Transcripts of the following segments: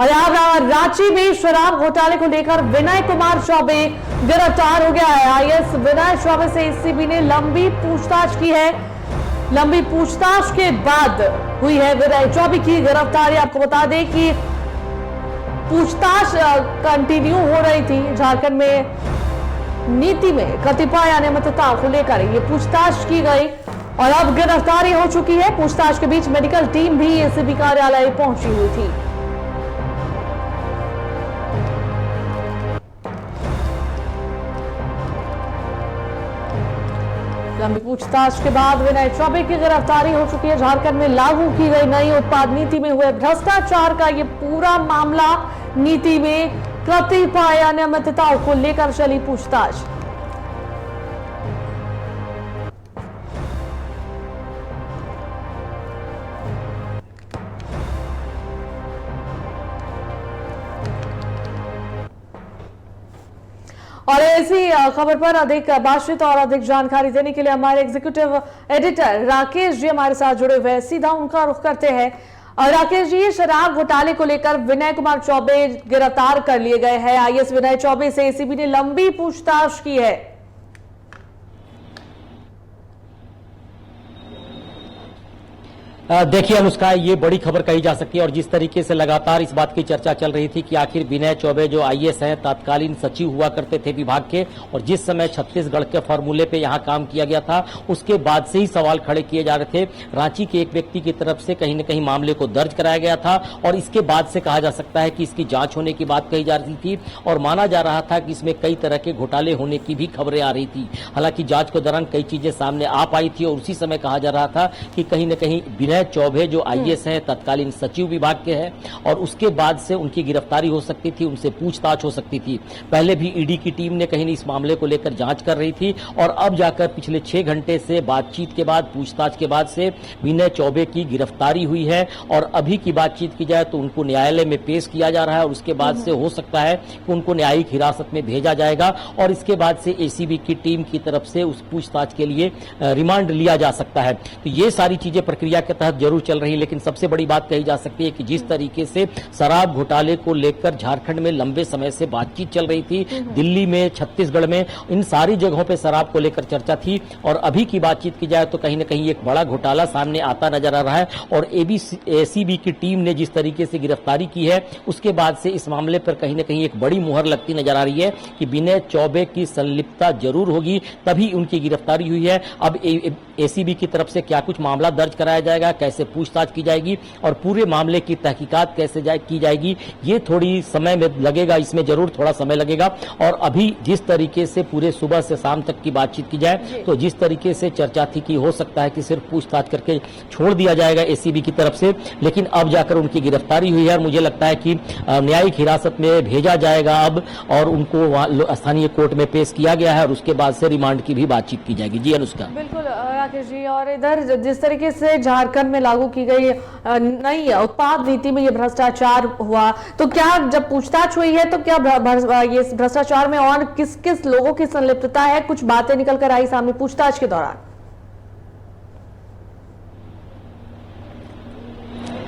और यहाँ रांची में शराब घोटाले को लेकर विनय कुमार चौबे गिरफ्तार हो गया है। आईएएस विनय चौबे से एसीबी ने लंबी पूछताछ की है। लंबी पूछताछ के बाद हुई है विनय चौबे की गिरफ्तारी। आपको बता दें कि पूछताछ कंटिन्यू हो रही थी। झारखंड में नीति में कतिपय अनियमितताओं को लेकर ये पूछताछ की गई और अब गिरफ्तारी हो चुकी है। पूछताछ के बीच मेडिकल टीम भी एसीबी कार्यालय पहुंची हुई थी। लंबी पूछताछ के बाद विनय चौबे की गिरफ्तारी हो चुकी है। झारखंड में लागू की गई नई उत्पाद नीति में हुए भ्रष्टाचार का ये पूरा मामला, नीति में कतिपय अनियमितताओं को लेकर चली पूछताछ। और ऐसी खबर पर अधिक बातचीत और अधिक जानकारी देने के लिए हमारे एग्जीक्यूटिव एडिटर राकेश जी हमारे साथ जुड़े हुए हैं। सीधा उनका रुख करते हैं। और राकेश जी, शराब घोटाले को लेकर विनय कुमार चौबे गिरफ्तार कर लिए गए हैं। आईएएस विनय चौबे से एसीबी ने लंबी पूछताछ की है। देखिए अनुष्का, ये बड़ी खबर कही जा सकती है और जिस तरीके से लगातार इस बात की चर्चा चल रही थी कि आखिर विनय चौबे जो आईएएस हैं, तत्कालीन सचिव हुआ करते थे विभाग के, और जिस समय छत्तीसगढ़ के फॉर्मूले पे यहां काम किया गया था, उसके बाद से ही सवाल खड़े किए जा रहे थे। रांची के एक व्यक्ति की तरफ से कहीं न कहीं मामले को दर्ज कराया गया था और इसके बाद से कहा जा सकता है कि इसकी जांच होने की बात कही जा रही थी और माना जा रहा था कि इसमें कई तरह के घोटाले होने की भी खबरें आ रही थी। हालांकि जांच के दौरान कई चीजें सामने आ पाई थी और उसी समय कहा जा रहा था कि कहीं न कहीं विनय चौबे जो आईएएस हैं, तत्कालीन सचिव विभाग के हैं और उसके बाद से उनकी गिरफ्तारी हो सकती थी, उनसे पूछताछ हो सकती थी। पहले भी ईडी की टीम ने कहीं इस मामले को लेकर जांच कर रही थी और अब जाकर पिछले 6 घंटे से बातचीत के बाद, पूछताछ के बाद से विनय चौबे की गिरफ्तारी हुई है और अभी की बातचीत की जाए तो उनको न्यायालय में पेश किया जा रहा है और उसके बाद से हो सकता है कि उनको न्यायिक हिरासत में भेजा जाएगा और इसके बाद से एसीबी की टीम की तरफ से उस पूछताछ के लिए रिमांड लिया जा सकता है। तो ये सारी चीजें प्रक्रिया के तहत जरूर चल रही, लेकिन सबसे बड़ी बात कही जा सकती है कि जिस तरीके से शराब घोटाले को लेकर झारखंड में लंबे समय से बातचीत चल रही थी, दिल्ली में, छत्तीसगढ़ में, इन सारी जगहों पे शराब को लेकर चर्चा थी और अभी की बातचीत की जाए तो कहीं न कहीं एक बड़ा घोटाला सामने आता नजर आ रहा है और एसीबी की टीम ने जिस तरीके से गिरफ्तारी की है उसके बाद से इस मामले पर कहीं न कहीं एक बड़ी मुहर लगती नजर आ रही है कि विनय चौबे की संलिप्तता जरूर होगी, तभी उनकी गिरफ्तारी हुई है। अब एसीबी की तरफ से क्या कुछ मामला दर्ज कराया जाएगा, कैसे पूछताछ की जाएगी और पूरे मामले की तहकीकात कैसे की जाएगी, ये थोड़ी समय में लगेगा, इसमें जरूर थोड़ा समय लगेगा। और अभी जिस तरीके से पूरे सुबह से शाम तक की बातचीत की जाए तो जिस तरीके से चर्चा थी कि हो सकता है कि सिर्फ पूछताछ करके छोड़ दिया जाएगा एसीबी की तरफ से, लेकिन अब जाकर उनकी गिरफ्तारी हुई है और मुझे लगता है कि न्यायिक हिरासत में भेजा जाएगा अब और उनको स्थानीय कोर्ट में पेश किया गया है और उसके बाद से रिमांड की भी बातचीत की जाएगी। जी अनुष्का। बिल्कुल राकेश जी, और इधर जिस तरीके से झारखंड में लागू की गई नई उत्पाद नीति में ये भ्रष्टाचार हुआ, तो क्या जब पूछताछ हुई है तो क्या ये भ्रष्टाचार में और किस किस लोगों की संलिप्तता है, कुछ बातें निकल कर आई सामने पूछताछ के दौरान?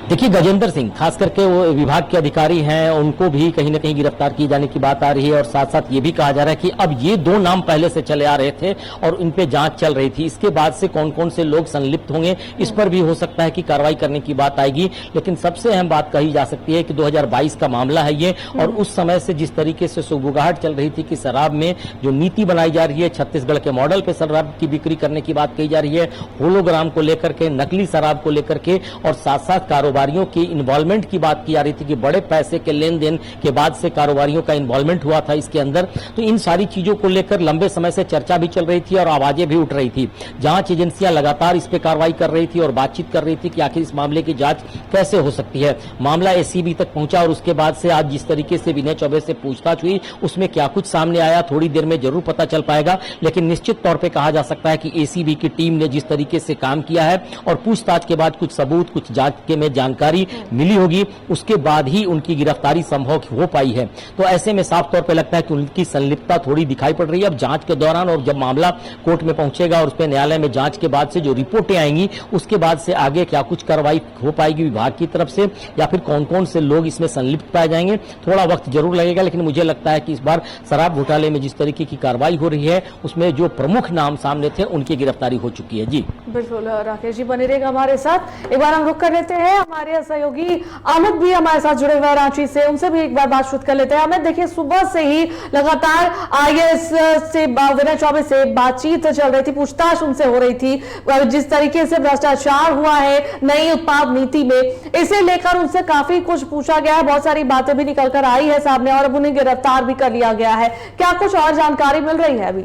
देखिए, गजेंद्र सिंह खास करके वो विभाग के अधिकारी हैं, उनको भी कहीं न कहीं गिरफ्तार किए जाने की बात आ रही है और साथ साथ ये भी कहा जा रहा है कि अब ये 2 नाम पहले से चले आ रहे थे और इन पे जांच चल रही थी, इसके बाद से कौन कौन से लोग संलिप्त होंगे इस पर भी हो सकता है कि कार्रवाई करने की बात आएगी। लेकिन सबसे अहम बात कही जा सकती है कि 2022 का मामला है ये और उस समय से जिस तरीके से सुगबुगाहट चल रही थी कि शराब में जो नीति बनाई जा रही है, छत्तीसगढ़ के मॉडल पे शराब की बिक्री करने की बात कही जा रही है, होलोग्राम को लेकर के, नकली शराब को लेकर के और साथ साथ कारोबारियों की इन्वॉल्वमेंट की बात की जा रही थी कि बड़े पैसे के लेन देन के बाद से कारोबारियों का इन्वॉल्वमेंट हुआ था इसके अंदर। तो इन सारी चीजों को लेकर लंबे समय से चर्चा भी चल रही थी और आवाजें भी उठ रही थी। जांच एजेंसियां लगातार इस पे कार्रवाई कर रही थी और बातचीत कर रही थी कि आखिर इस मामले की जांच कैसे हो सकती है। मामला एसीबी तक पहुंचा और उसके बाद से आज जिस तरीके से विनय चौबे से पूछताछ हुई उसमें क्या कुछ सामने आया थोड़ी देर में जरूर पता चल पाएगा, लेकिन निश्चित तौर पर कहा जा सकता है कि एसीबी की टीम ने जिस तरीके से काम किया है और पूछताछ के बाद कुछ सबूत, कुछ जांच के में जानकारी मिली होगी, उसके बाद ही उनकी गिरफ्तारी संभव हो पाई है। तो ऐसे में साफ तौर पर लगता है कि उनकी संलिप्तता थोड़ी दिखाई पड़ रही है। अब जांच के दौरान और जब मामला कोर्ट में पहुंचेगा और उस पर न्यायालय में जांच के बाद से जो रिपोर्टें आएंगी, उसके बाद से आगे क्या कुछ कार्रवाई हो पाएगी विभाग की तरफ से, या फिर कौन कौन से लोग इसमें संलिप्त पाए जाएंगे, थोड़ा वक्त जरूर लगेगा। लेकिन मुझे लगता है कि इस बार शराब घोटाले में जिस तरीके की कार्रवाई हो रही है, उसमें जो प्रमुख नाम सामने थे उनकी गिरफ्तारी हो चुकी है। जी बिल्कुल, राकेश जी बने रहेगा हमारे साथ। एक बार हम रुक कर लेते हैं, हमारे सहयोगी अमित भी हमारे साथ जुड़े हुए हैं रांची से, उनसे भी एक बार बातचीत कर लेते हैं। अमित, देखिए सुबह से ही लगातार आईएएस से विनय चौबे से बातचीत चल रही थी, पूछताछ उनसे हो रही थी, जिस तरीके से भ्रष्टाचार हुआ है नई उत्पाद नीति में, इसे लेकर उनसे काफी कुछ पूछा गया है, बहुत सारी बातें भी निकल कर आई है सामने और अब उन्हें गिरफ्तार भी कर लिया गया है। क्या कुछ और जानकारी मिल रही है अभी?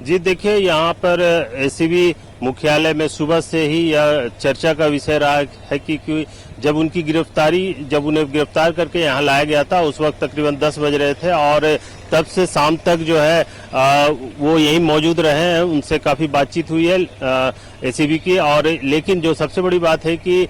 जी देखिए, यहाँ पर एसीबी मुख्यालय में सुबह से ही यह चर्चा का विषय रहा है कि जब उन्हें गिरफ्तार करके यहाँ लाया गया था, उस वक्त तकरीबन 10 बज रहे थे और तब से शाम तक जो है वो यहीं मौजूद रहे हैं। उनसे काफी बातचीत हुई है एसीबी की, और लेकिन जो सबसे बड़ी बात है कि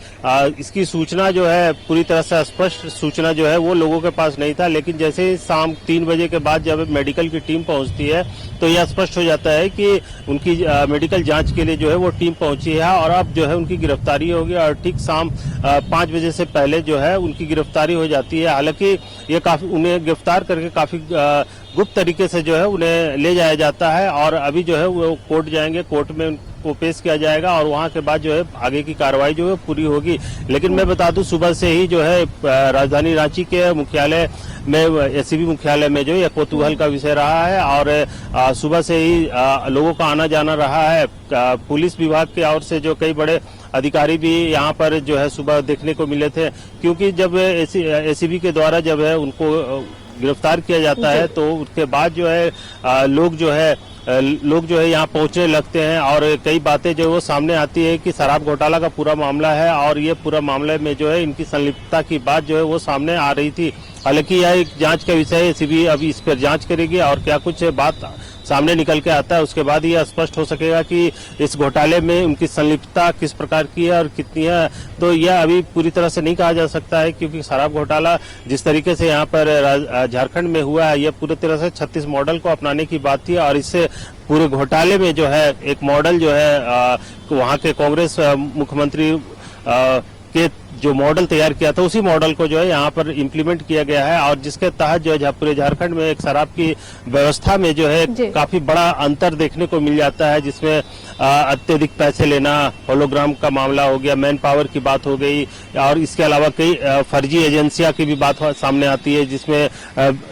इसकी सूचना जो है पूरी तरह से स्पष्ट सूचना जो है वो लोगों के पास नहीं था। लेकिन जैसे ही शाम 3 बजे के बाद जब मेडिकल की टीम पहुंचती है तो यह स्पष्ट हो जाता है कि उनकी मेडिकल जांच के लिए जो है वो टीम पहुंची है और अब जो है उनकी गिरफ्तारी होगी और ठीक शाम 5 बजे से पहले जो है उनकी गिरफ्तारी हो जाती है। हालांकि ये काफी उन्हें गिरफ्तार करके काफी गुप्त तरीके से जो है उन्हें ले जाया जाता है और अभी जो है वो कोर्ट जाएंगे, कोर्ट में उनको पेश किया जाएगा और वहां के बाद जो है आगे की कार्रवाई जो है पूरी होगी। लेकिन मैं बता दूं, सुबह से ही जो है राजधानी रांची के मुख्यालय में, एसीबी मुख्यालय में जो है कौतूहल का विषय रहा है और सुबह से ही लोगों का आना जाना रहा है। पुलिस विभाग की ओर से जो कई बड़े अधिकारी भी यहाँ पर जो है सुबह देखने को मिले थे, क्योंकि जब एसीबी के द्वारा जब है उनको गिरफ्तार किया जाता है तो उसके बाद जो है लोग जो है यहाँ पहुंचने लगते हैं और कई बातें जो वो सामने आती है कि शराब घोटाला का पूरा मामला है और ये पूरा मामले में जो है इनकी संलिप्तता की बात जो है वो सामने आ रही थी। हालांकि यह एक जांच का विषय है, एसीबी अभी इस पर जांच करेगी और क्या कुछ बात सामने निकल के आता है उसके बाद यह स्पष्ट हो सकेगा कि इस घोटाले में उनकी संलिप्तता किस प्रकार की है और कितनी है। तो यह अभी पूरी तरह से नहीं कहा जा सकता है, क्योंकि शराब घोटाला जिस तरीके से यहाँ पर झारखंड में हुआ है, यह पूरी तरह से 36 मॉडल को अपनाने की बात थी और इससे पूरे घोटाले में जो है एक मॉडल जो है वहाँ के कांग्रेस मुख्यमंत्री के जो मॉडल तैयार किया था उसी मॉडल को जो है यहाँ पर इम्प्लीमेंट किया गया है और जिसके तहत जो है पूरे झारखंड में एक शराब की व्यवस्था में जो है काफी बड़ा अंतर देखने को मिल जाता है, जिसमें अत्यधिक पैसे लेना, होलोग्राम का मामला हो गया, मैन पावर की बात हो गई और इसके अलावा कई फर्जी एजेंसियां की भी बात सामने आती है, जिसमें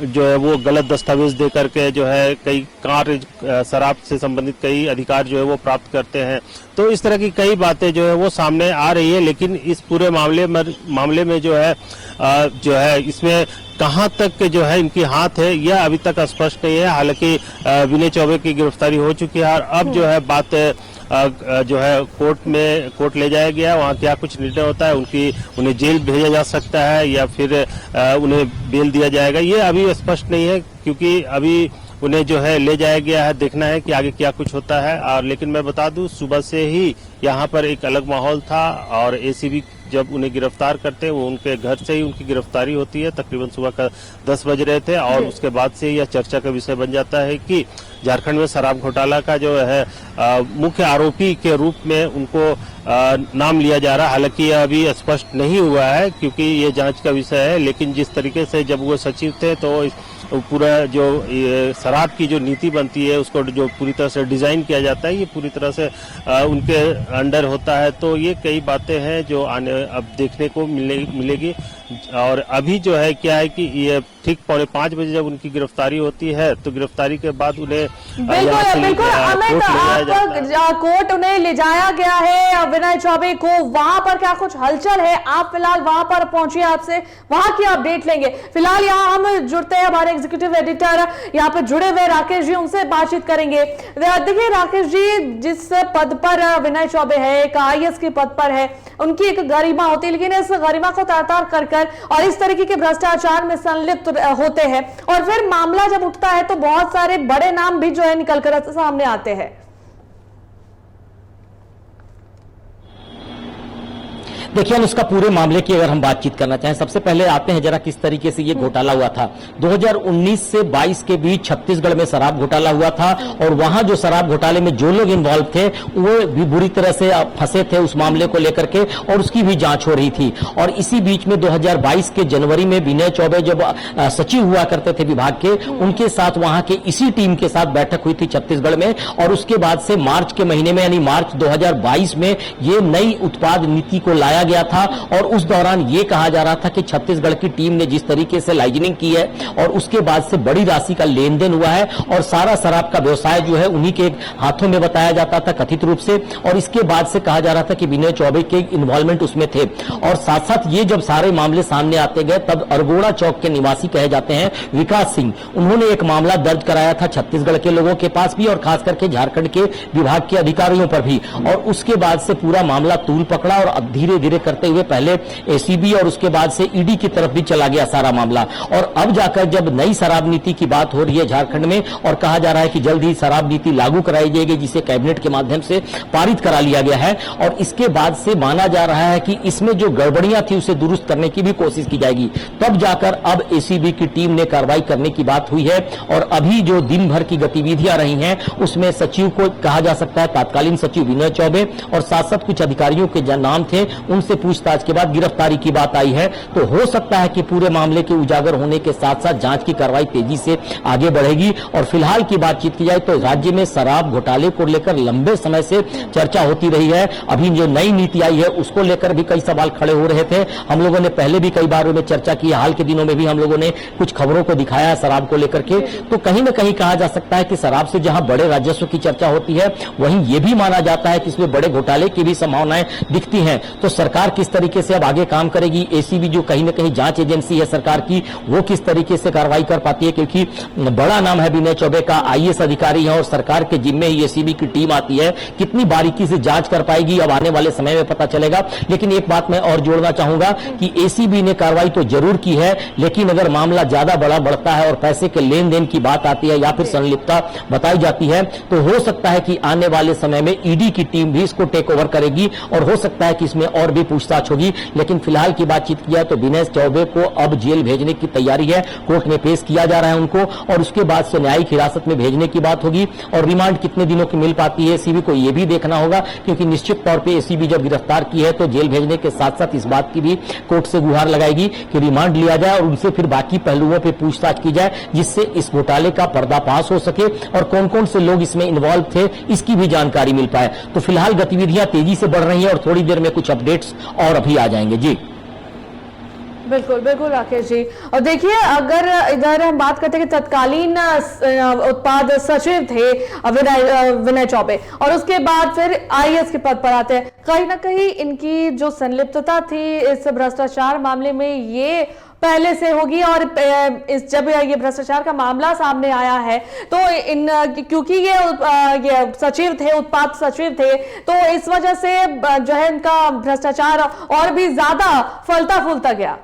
जो है वो गलत दस्तावेज दे करके जो है कई कार्य शराब से संबंधित कई अधिकार जो है वो प्राप्त करते हैं। तो इस तरह की कई बातें जो है वो सामने आ रही है, लेकिन इस पूरे मामले में जो है इसमें कहां तक के जो है इनकी हाथ है यह अभी तक स्पष्ट नहीं है। हालांकि विनय चौबे की गिरफ्तारी हो चुकी है और अब जो है बात जो है कोर्ट ले जाया गया, वहाँ क्या कुछ निर्णय होता है, उन्हें जेल भेजा जा सकता है या फिर उन्हें बेल दिया जाएगा, ये अभी स्पष्ट नहीं है, क्योंकि अभी उन्हें जो है ले जाया गया है। देखना है कि आगे क्या कुछ होता है। और लेकिन मैं बता दूं, सुबह से ही यहाँ पर एक अलग माहौल था और एसीबी जब उन्हें गिरफ्तार करते हैं वो उनके घर से ही उनकी गिरफ्तारी होती है, तकरीबन सुबह का 10 बज रहे थे और उसके बाद से यह चर्चा का विषय बन जाता है कि झारखंड में शराब घोटाला का जो है मुख्य आरोपी के रूप में उनको नाम लिया जा रहा है। हालांकि यह अभी स्पष्ट नहीं हुआ है क्योंकि ये जांच का विषय है, लेकिन जिस तरीके से जब वो सचिव थे तो पूरा जो शराब की जो नीति बनती है उसको जो पूरी तरह से डिजाइन किया जाता है ये पूरी तरह से उनके अंडर होता है। तो ये कई बातें हैं जो आने अब देखने को मिलेगी। और अभी जो है क्या है कि ये ठीक 4:45 बजे जब उनकी गिरफ्तारी होती है तो गिरफ्तारी के बाद उन्हें कोर्ट उन्हें ले जाया गया है विनय चौबे को। वहां पर क्या कुछ हलचल है? आप फिलहाल वहां पर पहुंचिए, आपसे वहां की अपडेट लेंगे। फिलहाल यहाँ हम जुड़ते हैं, हमारे एग्जीक्यूटिव एडिटर यहाँ पे जुड़े हुए राकेश जी, उनसे बातचीत करेंगे। देखिए राकेश जी, जिस पद पर विनय चौबे है, एक आईएएस के पद पर है, उनकी एक गरिमा होती है, लेकिन इस गरिमा को तार-तार कर और इस तरीके के भ्रष्टाचार में संलिप्त होते हैं और फिर मामला जब उठता है तो बहुत सारे बड़े नाम भी जो है निकलकर सामने आते हैं। देखिए हम इसका पूरे मामले की अगर हम बातचीत करना चाहें, सबसे पहले आते हैं जरा किस तरीके से ये घोटाला हुआ था। 2019 से 22 के बीच छत्तीसगढ़ में शराब घोटाला हुआ था और वहां जो शराब घोटाले में जो लोग इन्वॉल्व थे वो भी बुरी तरह से फंसे थे उस मामले को लेकर के और उसकी भी जांच हो रही थी। और इसी बीच में 2022 के जनवरी में विनय चौबे जब सचिव हुआ करते थे विभाग के, उनके साथ वहां के इसी टीम के साथ बैठक हुई थी छत्तीसगढ़ में और उसके बाद से मार्च के महीने में यानी मार्च 2022 में ये नई उत्पाद नीति को लाया गया था। और उस दौरान ये कहा जा रहा था कि छत्तीसगढ़ की टीम ने जिस तरीके से लाइजनिंग की है और उसके बाद से बड़ी राशि का लेन देन हुआ है और सारा शराब का व्यवसाय जो है उन्हीं के हाथों में बताया जाता था कथित रूप से। और इसके बाद से कहा जा रहा था कि विनय चौबे के इन्वॉल्वमेंट उसमें थे। और साथ साथ ये जब सारे मामले सामने आते गए तब अरगोड़ा चौक के निवासी कहे जाते हैं विकास सिंह, उन्होंने एक मामला दर्ज कराया था छत्तीसगढ़ के लोगों के पास भी और खास करके झारखंड के विभाग के अधिकारियों पर भी। और उसके बाद से पूरा मामला तूल पकड़ा और अब धीरे धीरे करते हुए पहले एसीबी और उसके बाद से ईडी की तरफ भी चला गया सारा मामला। और अब जाकर जब नई शराब नीति की बात हो रही है झारखंड में और कहा जा रहा है कि जल्द ही शराब नीति लागू कराई जाएगी जिसे कैबिनेट के माध्यम से पारित करा लिया गया है और इसके बाद से माना जा रहा है कि इसमें जो गड़बड़ियां थी उसे दुरुस्त करने की भी कोशिश की जाएगी, तब जाकर अब एसीबी की टीम ने कार्रवाई करने की बात हुई है। और अभी जो दिन भर की गतिविधियां रही हैं उसमें सचिव को कहा जा सकता है तत्कालीन सचिव विनय चौबे और साथ साथ कुछ अधिकारियों के जो नाम थे उनसे पूछताछ के बाद गिरफ्तारी की बात आई है। तो हो सकता है कि पूरे मामले के उजागर होने के साथ साथ जांच की कार्रवाई तेजी से आगे बढ़ेगी। और फिलहाल की बातचीत की जाए तो राज्य में शराब घोटाले को लेकर लंबे समय से चर्चा होती रही है। अभी जो नई नीति आई है उसको लेकर भी कई सवाल खड़े हो रहे थे। हम लोगों ने पहले भी कई बार में चर्चा की, हाल के दिनों में भी हम लोगों ने कुछ खबरों को दिखाया शराब को लेकर के। तो कहीं न कहीं कहा जा सकता है कि शराब से जहां बड़े राजस्व की चर्चा होती है वहीं यह भी माना जाता है कि इसमें बड़े घोटाले की भी संभावनाएं दिखती हैं। तो सरकार किस तरीके से अब आगे काम करेगी, एसीबी जो कहीं न कहीं जांच एजेंसी है सरकार की, वो किस तरीके से कार्रवाई कर पाती है, क्योंकि बड़ा नाम है विनय चौबे का, आईएएस अधिकारी है और सरकार के जिम्मे ही एसीबी की टीम आती है। कितनी बारीकी से जांच कर पाएगी अब आने वाले समय में पता चलेगा। लेकिन एक बात मैं और जोड़ना चाहूंगा कि एसीबी ने कार्रवाई तो जरूर की है, लेकिन अगर मामला ज्यादा बड़ा बढ़ता है और पैसे के लेन देन की बात आती है या फिर संलिप्तता बताई जाती है तो हो सकता है कि आने वाले समय में ईडी की टीम भी इसको टेक ओवर करेगी और हो सकता है कि इसमें और भी पूछताछ होगी। लेकिन फिलहाल की बातचीत किया तो विनय चौबे को अब जेल भेजने की तैयारी है, कोर्ट में पेश किया जा रहा है उनको और उसके बाद से न्यायिक हिरासत में भेजने की बात होगी। और रिमांड कितने दिनों की मिल पाती है एसीबी को यह भी देखना होगा, क्योंकि निश्चित तौर पर एसीबी जब गिरफ्तार की है तो जेल भेजने के साथ साथ इस बात की भी कोर्ट से गुहार लगाएगी कि रिमांड लिया जाए और उनसे फिर बाकी पहलुओं पर पूछताछ की जाए जिससे इस घोटाले का पर्दाफाश हो सके और कौन कौन से लोग इसमें इन्वॉल्व थे इसकी भी जानकारी मिल पाए। तो फिलहाल गतिविधियां तेजी से बढ़ रही हैं और थोड़ी देर में कुछ अपडेट्स और अभी आ जाएंगे। जी बिल्कुल बिल्कुल राकेश जी। और देखिए अगर इधर हम बात करते हैं कि तत्कालीन उत्पाद सचिव थे विनय चौबे और उसके बाद फिर आईएएस के पद पर आते हैं, कहीं ना कहीं इनकी जो संलिप्तता थी इस भ्रष्टाचार मामले में ये पहले से होगी। और जब ये भ्रष्टाचार का मामला सामने आया है तो क्योंकि ये सचिव थे, उत्पाद सचिव थे, तो इस वजह से जो है इनका भ्रष्टाचार और भी ज्यादा फलता फूलता गया।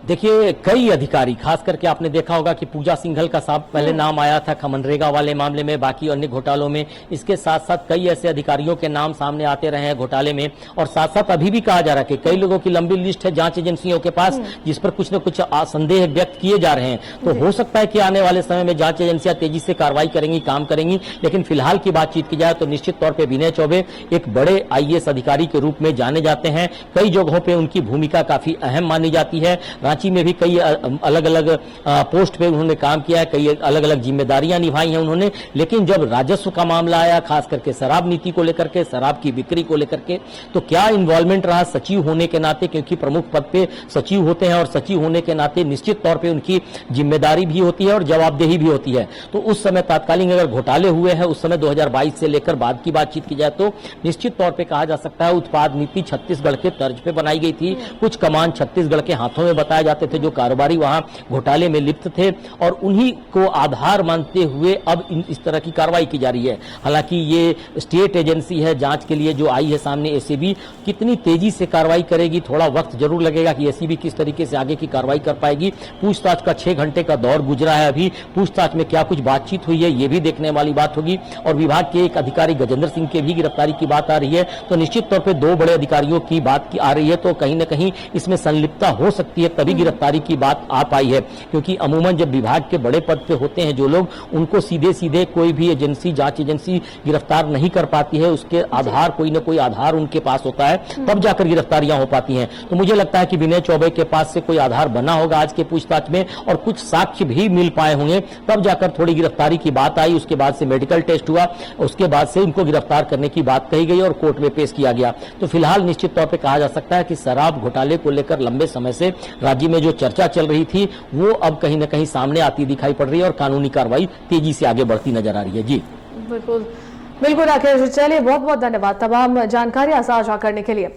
देखिए कई अधिकारी, खास करके आपने देखा होगा कि पूजा सिंघल का साहब पहले नाम आया था मनरेगा वाले मामले में, बाकी अन्य घोटालों में। इसके साथ साथ कई ऐसे अधिकारियों के नाम सामने आते रहे हैं घोटाले में और साथ साथ अभी भी कहा जा रहा है कि कई लोगों की लंबी लिस्ट है जांच एजेंसियों के पास जिस पर कुछ न कुछ संदेह व्यक्त किए जा रहे हैं। तो हो सकता है कि आने वाले समय में जांच एजेंसियां तेजी से कार्रवाई करेंगी, काम करेंगी। लेकिन फिलहाल की बातचीत की जाए तो निश्चित तौर पर विनय चौबे एक बड़े आईएएस अधिकारी के रूप में जाने जाते हैं। कई जगहों पर उनकी भूमिका काफी अहम मानी जाती है। रांची में भी कई अलग अलग पोस्ट पे उन्होंने काम किया है, कई अलग अलग जिम्मेदारियां निभाई हैं उन्होंने। लेकिन जब राजस्व का मामला आया, खास करके शराब नीति को लेकर के, शराब की बिक्री को लेकर के, तो क्या इन्वॉल्वमेंट रहा सचिव होने के नाते, क्योंकि प्रमुख पद पे सचिव होते हैं और सचिव होने के नाते निश्चित तौर पर उनकी जिम्मेदारी भी होती है और जवाबदेही भी होती है। तो उस समय तात्कालिक अगर घोटाले हुए हैं उस समय 2022 से लेकर बाद की बातचीत की जाए तो निश्चित तौर पर कहा जा सकता है उत्पाद नीति छत्तीसगढ़ के तर्ज पे बनाई गई थी। कुछ कमान छत्तीसगढ़ के हाथों में बताया जाते थे जो कारोबारी वहां घोटाले में लिप्त थे, और उन्हीं को आधार मानते हुए अब इस तरह की कार्रवाई की जा रही है। हालांकि ये स्टेट एजेंसी है, जांच के लिए जो आई है सामने एसीबी, कितनी तेजी से कार्रवाई करेगी, थोड़ा वक्त जरूर लगेगा कि एसीबी किस तरीके से आगे की कार्रवाई कर पाएगी। पूछताछ का 6 घंटे का दौर गुजरा है, अभी पूछताछ में क्या कुछ बातचीत हुई है ये भी देखने वाली बात होगी। और विभाग के एक अधिकारी गजेंद्र सिंह के भी गिरफ्तारी की बात आ रही है, तो निश्चित तौर पे 2 बड़े अधिकारियों की बात की आ रही है, तो कहीं न कहीं इसमें संलिप्तता हो सकती है, तभी गिरफ्तारी की बात आ पाई है। क्योंकि अमूमन जब विभाग के बड़े पद पे होते हैं जो लोग, उनको सीधे सीधे कोई भी एजेंसी, जांच एजेंसी गिरफ्तार नहीं कर पाती है, उसके आधार कोई न कोई आधार उनके पास होता है, तब जाकर गिरफ्तारियां हो पाती हैं। तो मुझे लगता है कि विनय चौबे के पास से कोई आधार बना होगा आज के पूछताछ में, और कुछ साक्ष्य भी मिल पाए होंगे, तब जाकर थोड़ी गिरफ्तारी की बात आई। उसके बाद से मेडिकल टेस्ट हुआ, उसके बाद से इनको गिरफ्तार करने की बात कही गई और कोर्ट में पेश किया गया। तो फिलहाल निश्चित तौर पर कहा जा सकता है कि शराब घोटाले को लेकर लंबे समय से राज्य में जो चर्चा चल रही थी वो अब कहीं न कहीं सामने आती दिखाई पड़ रही है, और कानूनी कार्रवाई तेजी से आगे बढ़ती नजर आ रही है। जी बिल्कुल बिल्कुल राकेश, चलिए बहुत बहुत धन्यवाद तमाम जानकारियां साझा करने के लिए।